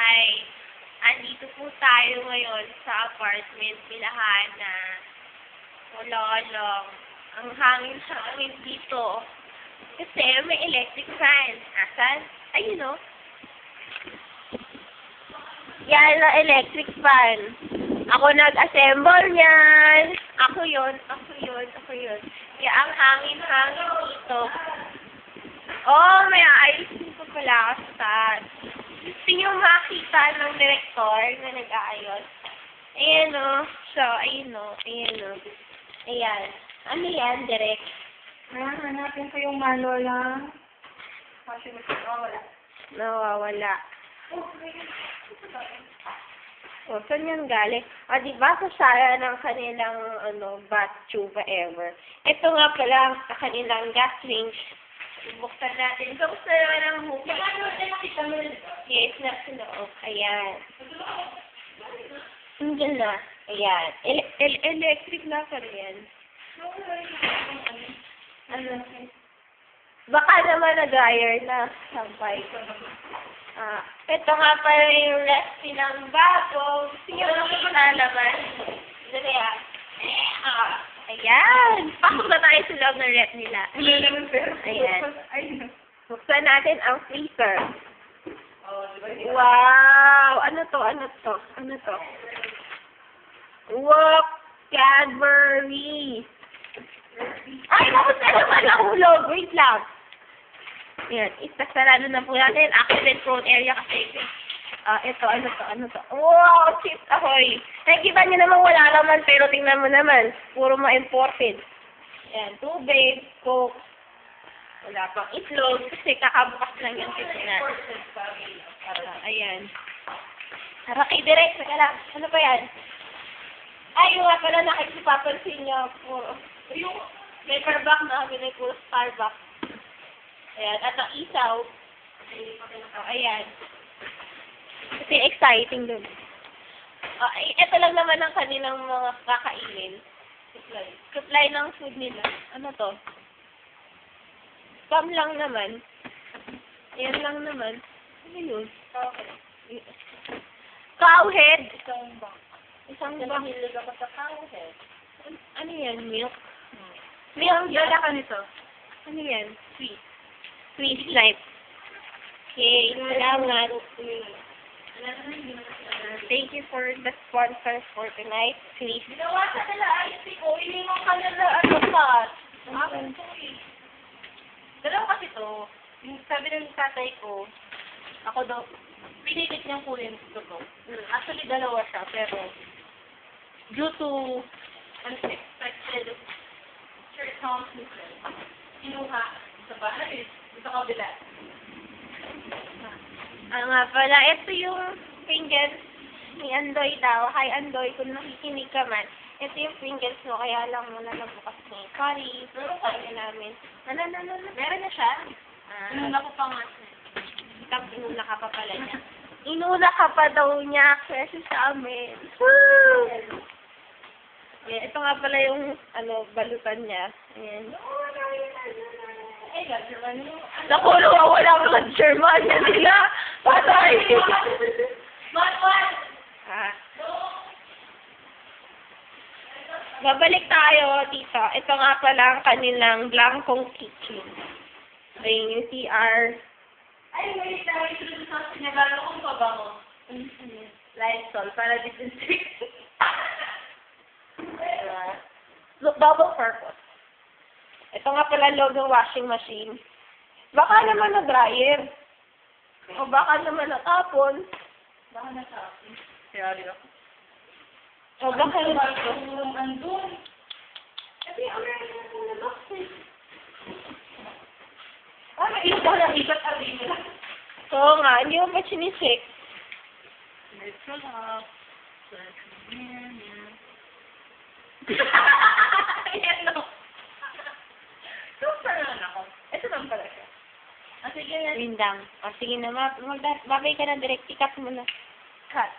Hi! Andito po tayo ngayon sa apartment nilahan na wala lang. Ang hangin-hangin dito. Kasi may electric fan. Asan? Ayun o. Yan ang electric fan. Ako nag-assemble niyan. Ako yun. Kaya ang hangin-hangin dito. Oh, may aayusin ko pala ako sa taas. Gusto niyo makita ng director na nag-aayos? Ayan o. So, ayun o. Ayan. Ano yan, direct? Hanapin ko yung manual lang. Kasi wala. Nawawala. O, saan yan galing? O, diba sa sala ng kanilang, bath tube ever. Ito nga pala sa kanilang gas range. Buksan natin. So, gusto naman ang hukay. Yes, nasa loob. Ayan. Nandiyan na. Ayan. Electric na pa rin. Baka naman na-dryer na. Sampay. Ito nga pala yung recipe ng bago. Gusto nyo makikita naman. Dali ayan. Pasok na tayo sa loob ng rep nila. Ayan. Buksan natin ang freezer. Wow! Ano to? Wow! Cadbury! Ay, nakusta naman ang hulog. Wait lang. Ayan. Isasarado na po natin. Accident prone area kasi. Ito, ano to? Wow! Chips ahoy! Nakikita niyo naman wala naman, pero tingnan mo naman. Puro ma-imported. Ayan. Tubig, coke. Wala pang itlog. Kasi kakabukas lang yung chips na. Ayan. Tara kay direct. Saka lang. Ano pa yan? Ay, yung nga pala nakikita-pansin niyo. Yung paper bag na kami na puro Starbucks. Ayan. At ang isaw. Ayan. Kasi exciting dun. Ito lang naman ang kanilang mga kakainin. Supply ng food nila. Ano to? Spam lang naman. Ayan lang naman. Ano yun? Cowhead. Isang bang. Hilig ako sa cowhead. Ano yan? Milk? Milk. Yala ka nito. Ano yan? Sweet snipe. Okay. Salamat. Thank you for the sponsor for tonight. Please. Ginawa ka nila ayos ko. Iningon ka nila kat. Dalawa kasi to. Yung sabi ng tatay ko, ako daw, pinilit niyang kunin ito to. Actually, dalawa siya, pero due to unexpected circumstances, kinuha sa bahay, sa kabila. Nga pala, ito yung fingers ni Andoy daw. Hi Andoy, kung nakikinig ka man. Ito yung fingers mo, kaya lang muna nabukas ni Sorry, pero kaya namin. Meron na siya? Inuna ko pa nga. Inuna ka pa pala niya. Inuna ka pa daw niya kasi sa amin. Yeah, ito nga pala yung balutan niya. Ayan. Naku, wala ang German na nila. Patay! Babalik tayo dito. Ito nga pala ang kanilang blankong kitchen. Ayun yung CR. Ay, wait lang. Ito sa sinabalo kong pabango. Lysol, para disinfect. Double purpose. Ito nga pala loob ng washing machine. Baka naman na-dryer. O baka naman natapon. Baka natapon. Kaya rin ako. O baka naman ito. Andun. Kasi ang meron na box eh. Iyon ko lang ibat abin nila. Oo nga, hindi mo pa sinisik. Ito lang. Ayan no. Super naman ako. Ito lang pala siya. Sige na. Yun lang. O sige na, babay ka na direct. Ikat mo na. Cut.